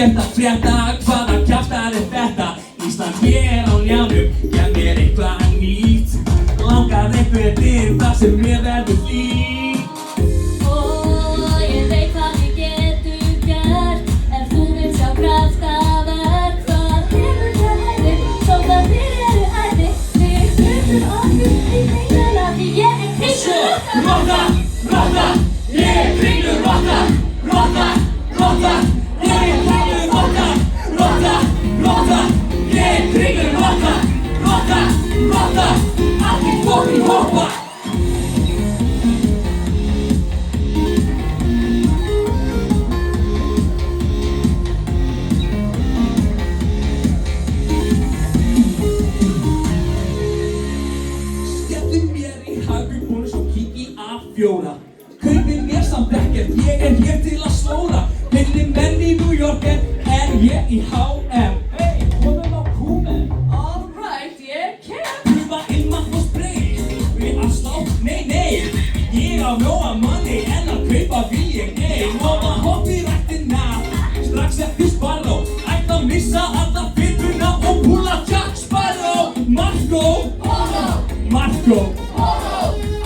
ekkert að frétta, hvaða kjaftar þetta? Ísland hér á njánum, gef mér eitthvað nýtt. Langar einhvern inn þar sem mér verður hlýtt. Ég veit hvað við getum gert, ef þú vilt sjá kraftaverk. Það hefur hæði, þó það þér eru æði. Við hlutum okkur í kringluna, því ég kringlur Rotta, rotta, ég kringlur rotta. Rotta, rotta, ég kringlur rotta. Rotta, rotta, ég kringlur rotta. Rotta, rotta, allir fucking hoppa. Skellum mér í hagubúnu svo kíki A4. Kaupir mér samt ekkert, ég hér til að slóra. Villi menn í New York en ég í HM. Hey, komum á kúmen. Alright, ég kem. Prufa ilmvatn og spray. Við afslátt, nei. Ég á nóga manni en að kaupa vil ég nei. Nóga hopp í rættina, strax eftir Sparrow. Ætti að missa alla fyrirna og púla Jack Sparrow. Marco,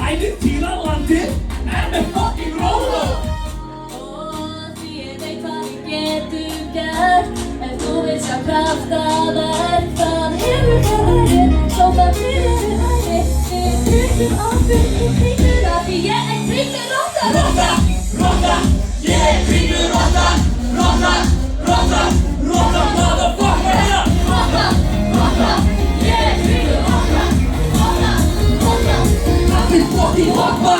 ævintýralandið er með fucking Rolo. Því ég veit hvað við getum gert, ef þú vilt sjá kraftaverk. Það hefur hæði, þó það þér eru æði. Við hlutum okkur í kringluna, því ég kringlur rotta. Rotta, rotta, ég kringlur rotta. Rotta, rotta, rotta, motherfucker, yeah. Rotta, rotta, ég kringlur rotta. Rotta, rotta, Allir fucking hoppa.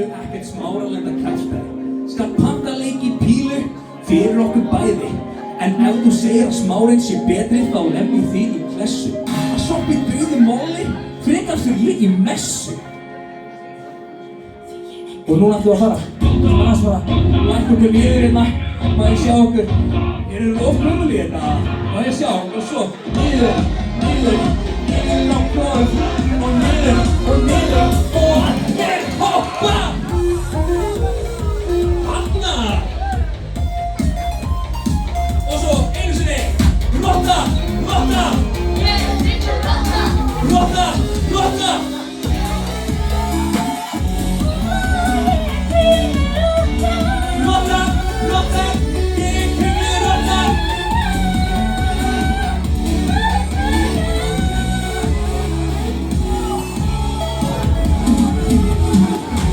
Ekkert smáralenda kjaftaði. Skal panta leik í pílu fyrir okkur bæði. En ef þú segir að smárinn sé betri þá lemjum þig í klessu. Að soppi dauðu móli frekar fyrir í messu. Og núna ætlum við að fara. Annars lækka okkur niður hérna. Má ég sjá okkur. Erum við ofnumul í þetta? Má ég sjá og svo niður á klóð og niður og